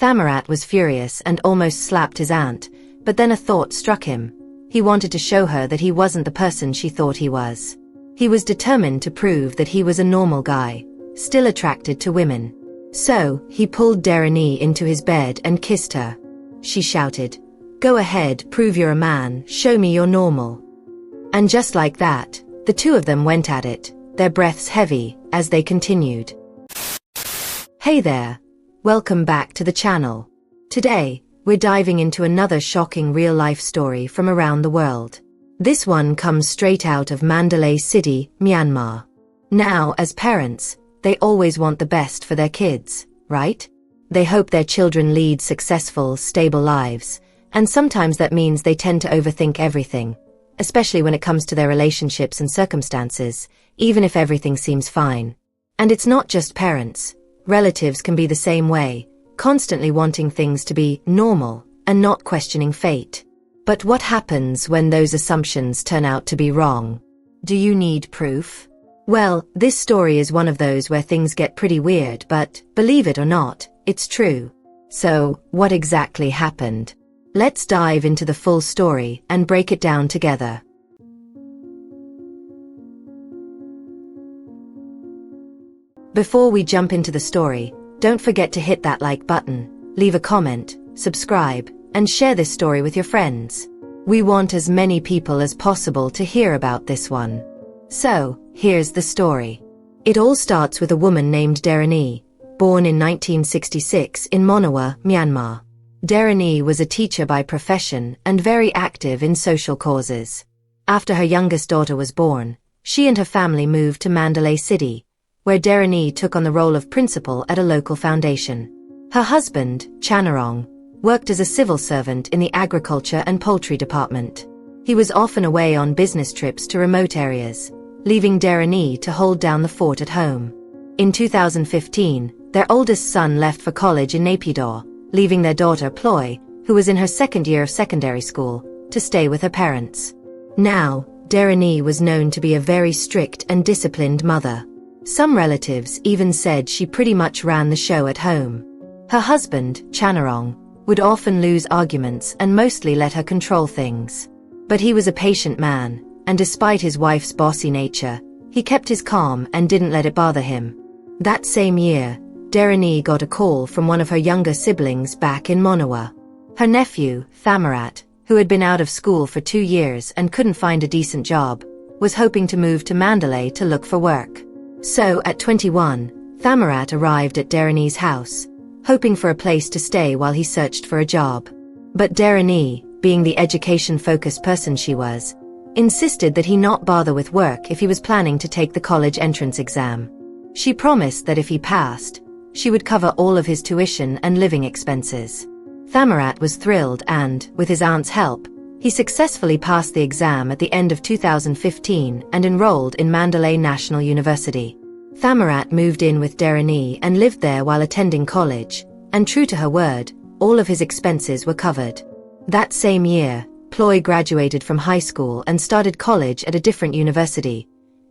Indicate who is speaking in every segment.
Speaker 1: Thammarat was furious and almost slapped his aunt, but then a thought struck him. He wanted to show her that he wasn't the person she thought he was. He was determined to prove that he was a normal guy, still attracted to women. So, he pulled Darani into his bed and kissed her. She shouted, "Go ahead, prove you're a man, show me you're normal." And just like that, the two of them went at it, their breaths heavy, as they continued. Hey there! Welcome back to the channel. Today, we're diving into another shocking real-life story from around the world. This one comes straight out of Mandalay City, Myanmar. Now, as parents, they always want the best for their kids, right? They hope their children lead successful, stable lives, and sometimes that means they tend to overthink everything, especially when it comes to their relationships and circumstances, even if everything seems fine. And it's not just parents. Relatives can be the same way, constantly wanting things to be normal and not questioning fate. But what happens when those assumptions turn out to be wrong? Do you need proof? Well, this story is one of those where things get pretty weird, but, believe it or not, it's true. So, what exactly happened? Let's dive into the full story and break it down together. Before we jump into the story, don't forget to hit that like button, leave a comment, subscribe, and share this story with your friends. We want as many people as possible to hear about this one. So, here's the story. It all starts with a woman named Darani, born in 1966 in Monawa, Myanmar. Darani was a teacher by profession and very active in social causes. After her youngest daughter was born, she and her family moved to Mandalay City, where Darani took on the role of principal at a local foundation. Her husband, Chanarong, worked as a civil servant in the agriculture and poultry department. He was often away on business trips to remote areas, leaving Darani to hold down the fort at home. In 2015, their oldest son left for college in Nephew, leaving their daughter Ploy, who was in her second year of secondary school, to stay with her parents. Now, Darani was known to be a very strict and disciplined mother. Some relatives even said she pretty much ran the show at home. Her husband, Chanarong, would often lose arguments and mostly let her control things. But he was a patient man, and despite his wife's bossy nature, he kept his calm and didn't let it bother him. That same year, Darani got a call from one of her younger siblings back in Monawa. Her nephew, Thammarat, who had been out of school for 2 years and couldn't find a decent job, was hoping to move to Mandalay to look for work. So, at 21, Thammarat arrived at Darani's house, hoping for a place to stay while he searched for a job. But Darani, being the education-focused person she was, insisted that he not bother with work if he was planning to take the college entrance exam. She promised that if he passed, she would cover all of his tuition and living expenses. Thammarat was thrilled and, with his aunt's help, he successfully passed the exam at the end of 2015 and enrolled in Mandalay National University. Thammarat moved in with Darani and lived there while attending college, and true to her word, all of his expenses were covered. That same year, Ploy graduated from high school and started college at a different university,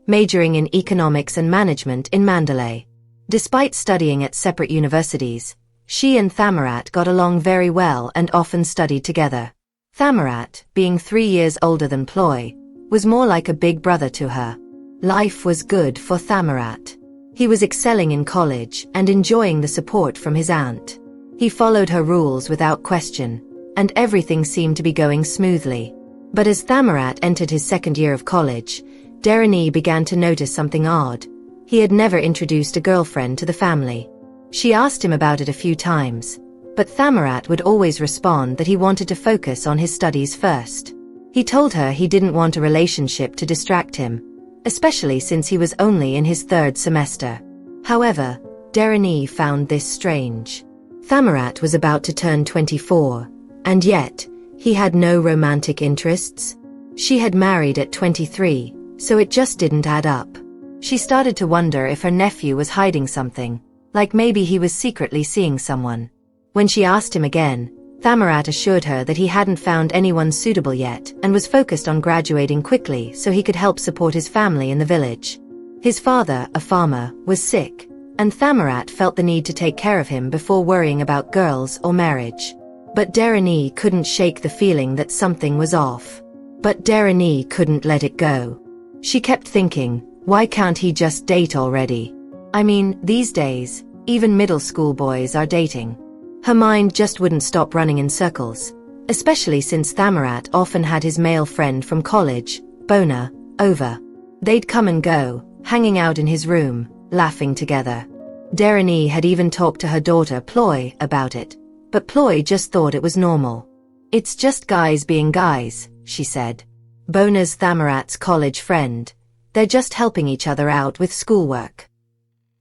Speaker 1: majoring in economics and management in Mandalay. Despite studying at separate universities, she and Thammarat got along very well and often studied together. Thammarat, being 3 years older than Ploy, was more like a big brother to her. Life was good for Thammarat. He was excelling in college and enjoying the support from his aunt. He followed her rules without question, and everything seemed to be going smoothly. But as Thammarat entered his second year of college, Darani began to notice something odd. He had never introduced a girlfriend to the family. She asked him about it a few times, but Thammarat would always respond that he wanted to focus on his studies first. He told her he didn't want a relationship to distract him, especially since he was only in his 3rd semester. However, Darani found this strange. Thammarat was about to turn 24, and yet, he had no romantic interests. She had married at 23, so it just didn't add up. She started to wonder if her nephew was hiding something, like maybe he was secretly seeing someone. When she asked him again, Thammarat assured her that he hadn't found anyone suitable yet and was focused on graduating quickly so he could help support his family in the village. His father, a farmer, was sick, and Thammarat felt the need to take care of him before worrying about girls or marriage. But Darani couldn't shake the feeling that something was off. But Darani couldn't let it go. She kept thinking, why can't he just date already? I mean, these days, even middle school boys are dating. Her mind just wouldn't stop running in circles, especially since Thammarat often had his male friend from college, Bona, over. They'd come and go, hanging out in his room, laughing together. Darani had even talked to her daughter Ploy about it, but Ploy just thought it was normal. It's just guys being guys, she said. Bona's Thammarat's college friend. They're just helping each other out with schoolwork.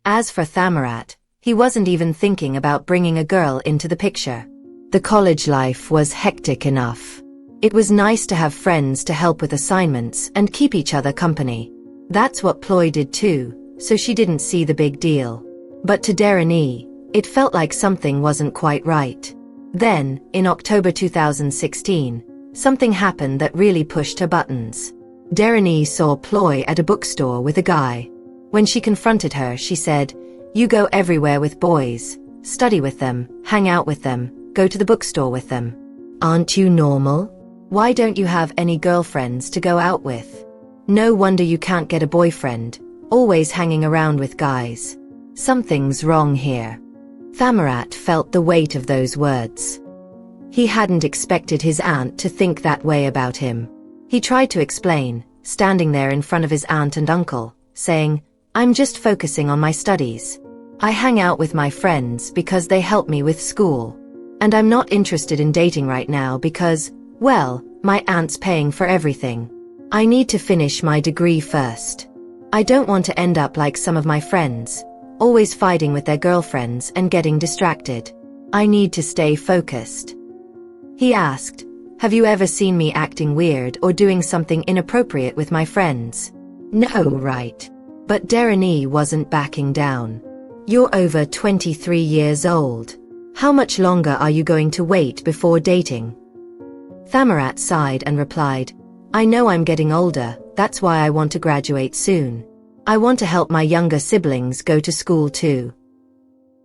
Speaker 1: As for Thammarat, he wasn't even thinking about bringing a girl into the picture. The college life was hectic enough. It was nice to have friends to help with assignments and keep each other company. That's what Ploy did too, so she didn't see the big deal. But to Darani, it felt like something wasn't quite right. Then, in October 2016, something happened that really pushed her buttons. Darani saw Ploy at a bookstore with a guy. When she confronted her, she said, "You go everywhere with boys, study with them, hang out with them, go to the bookstore with them. Aren't you normal? Why don't you have any girlfriends to go out with? No wonder you can't get a boyfriend, always hanging around with guys. Something's wrong here." Thammarat felt the weight of those words. He hadn't expected his aunt to think that way about him. He tried to explain, standing there in front of his aunt and uncle, saying, "I'm just focusing on my studies. I hang out with my friends because they help me with school. And I'm not interested in dating right now because, well, my aunt's paying for everything. I need to finish my degree first. I don't want to end up like some of my friends, always fighting with their girlfriends and getting distracted. I need to stay focused." He asked, "Have you ever seen me acting weird or doing something inappropriate with my friends?" "No, right." But Darani wasn't backing down. "You're over 23 years old. How much longer are you going to wait before dating?" Thammarat sighed and replied, "I know I'm getting older, that's why I want to graduate soon. I want to help my younger siblings go to school too."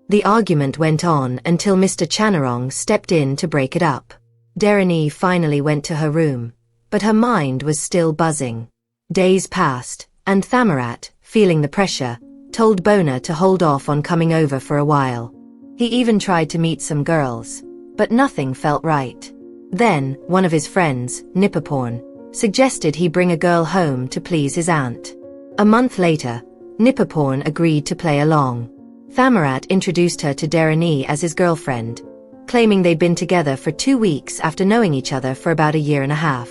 Speaker 1: The argument went on until Mr. Chanarong stepped in to break it up. Darani finally went to her room, but her mind was still buzzing. Days passed, and Thammarat, feeling the pressure, told Bona to hold off on coming over for a while. He even tried to meet some girls, but nothing felt right. Then, one of his friends, Nipperporn, suggested he bring a girl home to please his aunt. A month later, Nipperporn agreed to play along. Thammarat introduced her to Darani as his girlfriend, claiming they'd been together for 2 weeks after knowing each other for about a year and a half.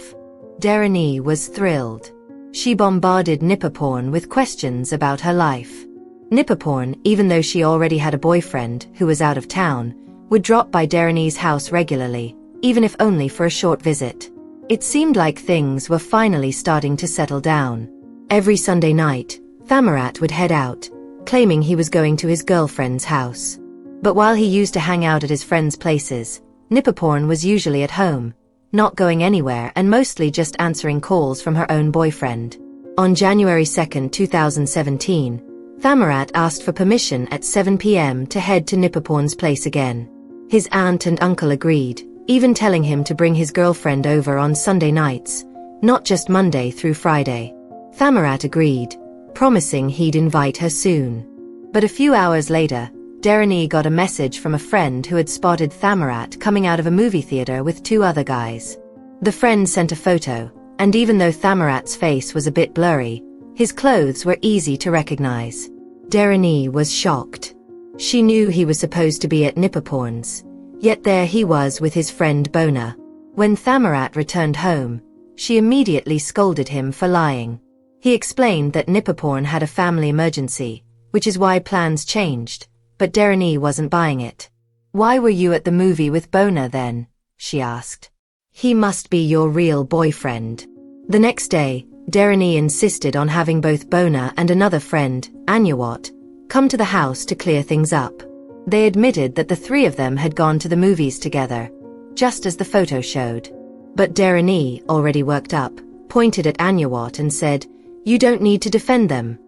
Speaker 1: Darani was thrilled. She bombarded Nipperporn with questions about her life. Nipperporn, even though she already had a boyfriend who was out of town, would drop by Darani's house regularly, even if only for a short visit. It seemed like things were finally starting to settle down. Every Sunday night, Thammarat would head out, claiming he was going to his girlfriend's house. But while he used to hang out at his friends' places, Nipperporn was usually at home, not going anywhere and mostly just answering calls from her own boyfriend. On January 2, 2017, Thammarat asked for permission at 7 p.m. to head to Nipperporn's place again. His aunt and uncle agreed, even telling him to bring his girlfriend over on Sunday nights, not just Monday through Friday. Thammarat agreed, promising he'd invite her soon. But a few hours later, Darani got a message from a friend who had spotted Thammarat coming out of a movie theater with 2 other guys. The friend sent a photo, and even though Thammarat's face was a bit blurry, his clothes were easy to recognize. Darani was shocked. She knew he was supposed to be at Nipperporn's, yet there he was with his friend Bona. When Thammarat returned home, she immediately scolded him for lying. He explained that Nipperporn had a family emergency, which is why plans changed, but Darani wasn't buying it. "Why were you at the movie with Bona then?" she asked. "He must be your real boyfriend." The next day, Darani insisted on having both Bona and another friend, Anyawat, come to the house to clear things up. They admitted that the 3 of them had gone to the movies together, just as the photo showed. But Darani, already worked up, pointed at Anyawat and said, "You don't need to defend them."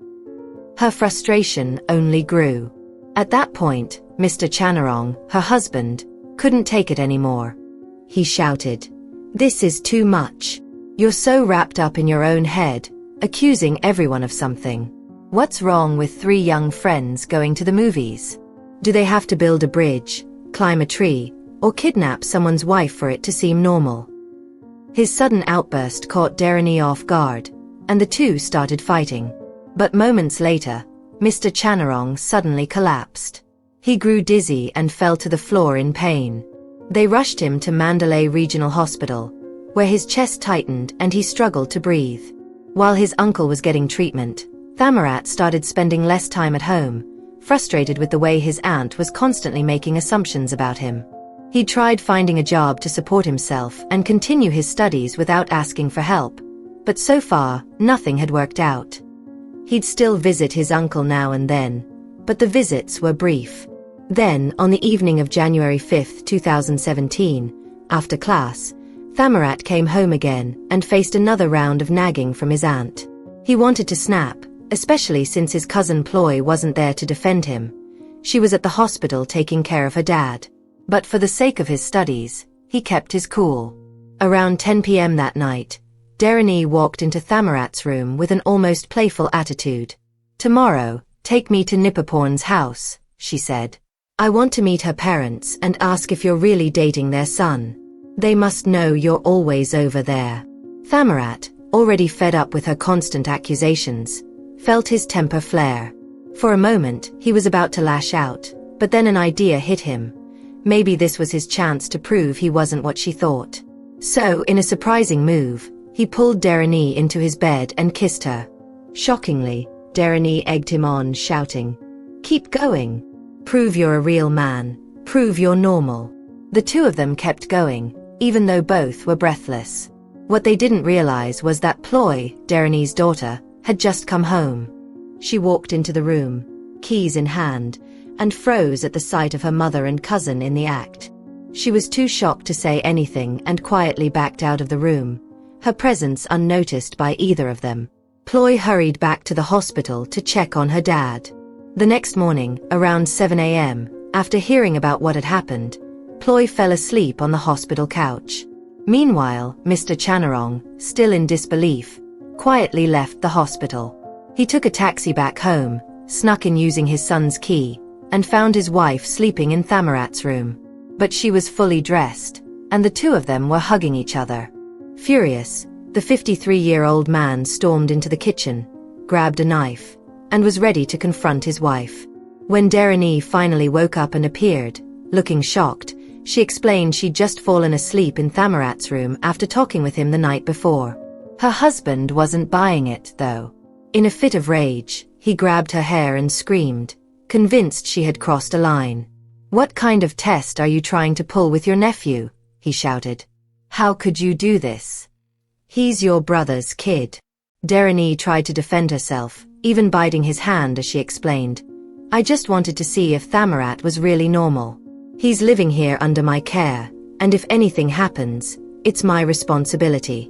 Speaker 1: Her frustration only grew. At that point, Mr. Chanarong, her husband, couldn't take it anymore. He shouted, "This is too much. You're so wrapped up in your own head, accusing everyone of something. What's wrong with three young friends going to the movies? Do they have to build a bridge, climb a tree, or kidnap someone's wife for it to seem normal?" His sudden outburst caught Darren off guard, and the two started fighting. But moments later, Mr. Chanarong suddenly collapsed. He grew dizzy and fell to the floor in pain. They rushed him to Mandalay Regional Hospital, where his chest tightened and he struggled to breathe. While his uncle was getting treatment, Thammarat started spending less time at home, frustrated with the way his aunt was constantly making assumptions about him. He tried finding a job to support himself and continue his studies without asking for help, but so far, nothing had worked out. He'd still visit his uncle now and then, but the visits were brief. Then, on the evening of January 5, 2017, after class, Thammarat came home again and faced another round of nagging from his aunt. He wanted to snap, especially since his cousin Ploy wasn't there to defend him. She was at the hospital taking care of her dad. But for the sake of his studies, he kept his cool. Around 10 p.m. that night, Darren walked into Thammarat's room with an almost playful attitude. "Tomorrow, take me to Nipperporn's house," she said. "I want to meet her parents and ask if you're really dating their son. They must know you're always over there." Thammarat, already fed up with her constant accusations, felt his temper flare. For a moment, he was about to lash out, but then an idea hit him. Maybe this was his chance to prove he wasn't what she thought. So, in a surprising move, he pulled Darren into his bed and kissed her. Shockingly, Darren egged him on, shouting, "Keep going. Prove you're a real man. Prove you're normal." The two of them kept going, even though both were breathless. What they didn't realize was that Ploy, Darren's daughter, had just come home. She walked into the room, keys in hand, and froze at the sight of her mother and cousin in the act. She was too shocked to say anything and quietly backed out of the room, her presence unnoticed by either of them. Ploy hurried back to the hospital to check on her dad. The next morning, around 7 a.m., after hearing about what had happened, Ploy fell asleep on the hospital couch. Meanwhile, Mr. Chanarong, still in disbelief, quietly left the hospital. He took a taxi back home, snuck in using his son's key, and found his wife sleeping in Thammarat's room. But she was fully dressed, and the two of them were hugging each other. Furious, the 53-year-old man stormed into the kitchen, grabbed a knife, and was ready to confront his wife. When Darren finally woke up and appeared, looking shocked, she explained she'd just fallen asleep in Thammarat's room after talking with him the night before. Her husband wasn't buying it, though. In a fit of rage, he grabbed her hair and screamed, convinced she had crossed a line. "What kind of test are you trying to pull with your nephew?" he shouted. "How could you do this? He's your brother's kid." Darren tried to defend herself, even biting his hand as she explained, "I just wanted to see if Thammarat was really normal. He's living here under my care, and if anything happens, it's my responsibility."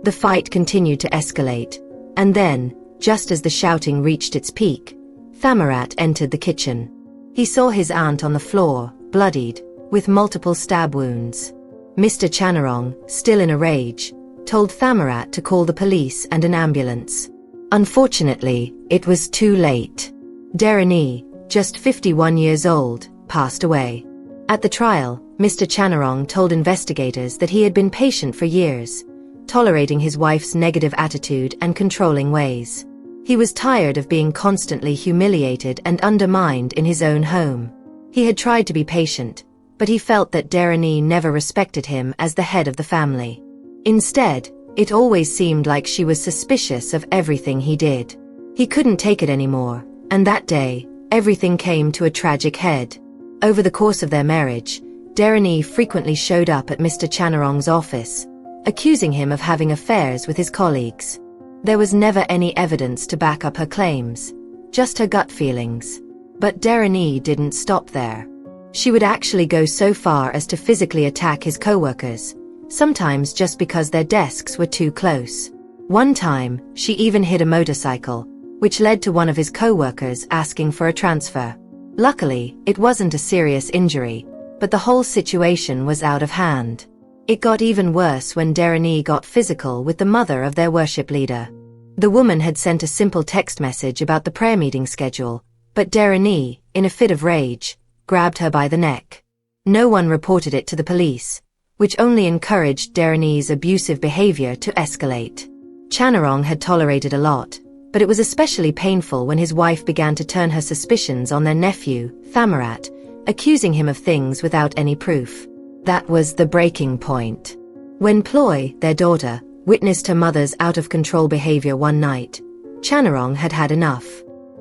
Speaker 1: The fight continued to escalate, and then, just as the shouting reached its peak, Thammarat entered the kitchen. He saw his aunt on the floor, bloodied, with multiple stab wounds. Mr. Chanarong, still in a rage, told Thammarat to call the police and an ambulance. Unfortunately, it was too late. Darren, just 51 years old, passed away. At the trial, Mr. Chanarong told investigators that he had been patient for years, tolerating his wife's negative attitude and controlling ways. He was tired of being constantly humiliated and undermined in his own home. He had tried to be patient, but he felt that Darren never respected him as the head of the family. Instead, it always seemed like she was suspicious of everything he did. He couldn't take it anymore, and that day, everything came to a tragic head. Over the course of their marriage, Darren frequently showed up at Mr. Chanarong's office, accusing him of having affairs with his colleagues. There was never any evidence to back up her claims, just her gut feelings. But Darren didn't stop there. She would actually go so far as to physically attack his co-workers, sometimes just because their desks were too close. One time, she even hid a motorcycle, which led to one of his co-workers asking for a transfer. Luckily, it wasn't a serious injury, but the whole situation was out of hand. It got even worse when Darren got physical with the mother of their worship leader. The woman had sent a simple text message about the prayer meeting schedule, but Darren, in a fit of rage, grabbed her by the neck. No one reported it to the police, which only encouraged Darren's abusive behavior to escalate. Chanarong had tolerated a lot, but it was especially painful when his wife began to turn her suspicions on their nephew, Thammarat, accusing him of things without any proof. That was the breaking point. When Ploy, their daughter, witnessed her mother's out-of-control behavior one night, Chanarong had had enough.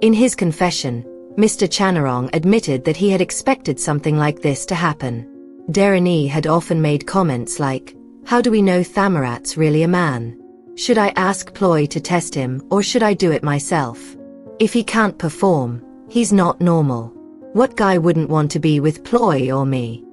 Speaker 1: In his confession, Mr. Chanarong admitted that he had expected something like this to happen. Darren had often made comments like, "How do we know Thammarat's really a man? Should I ask Ploy to test him or should I do it myself? If he can't perform, he's not normal. What guy wouldn't want to be with Ploy or me?"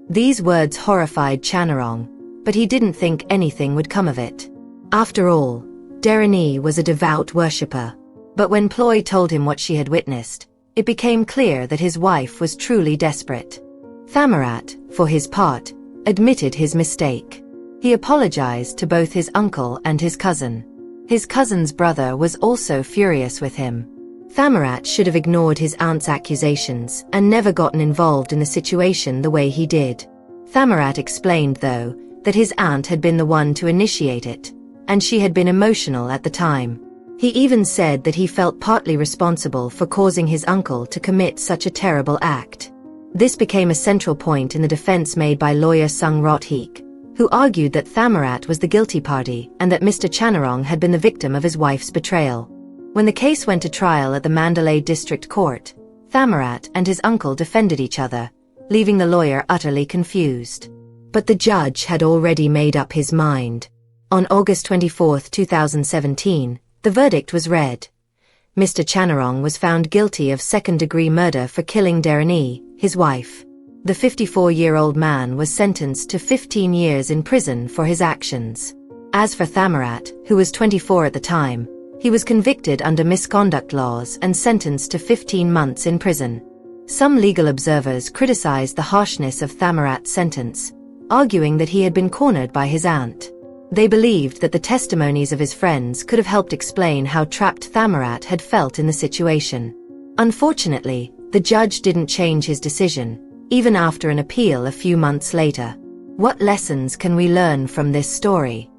Speaker 1: These words horrified Chanarong, but he didn't think anything would come of it. After all, Darren was a devout worshipper. But when Ploy told him what she had witnessed, it became clear that his wife was truly desperate. Thammarat, for his part, admitted his mistake. He apologized to both his uncle and his cousin. His cousin's brother was also furious with him. Thammarat should have ignored his aunt's accusations and never gotten involved in the situation the way he did. Thammarat explained, though, that his aunt had been the one to initiate it, and she had been emotional at the time. He even said that he felt partly responsible for causing his uncle to commit such a terrible act. This became a central point in the defense made by lawyer Sung Rotheek, who argued that Thammarat was the guilty party and that Mr. Chanarong had been the victim of his wife's betrayal. When the case went to trial at the Mandalay District Court, Thammarat and his uncle defended each other, leaving the lawyer utterly confused. But the judge had already made up his mind. On August 24, 2017, the verdict was read. Mr. Chanarong was found guilty of second-degree murder for killing Darren, his wife. The 54-year-old man was sentenced to 15 years in prison for his actions. As for Thammarat, who was 24 at the time, he was convicted under misconduct laws and sentenced to 15 months in prison. Some legal observers criticized the harshness of Thammarat's sentence, arguing that he had been cornered by his aunt. They believed that the testimonies of his friends could have helped explain how trapped Thammarat had felt in the situation. Unfortunately, the judge didn't change his decision, even after an appeal a few months later. What lessons can we learn from this story?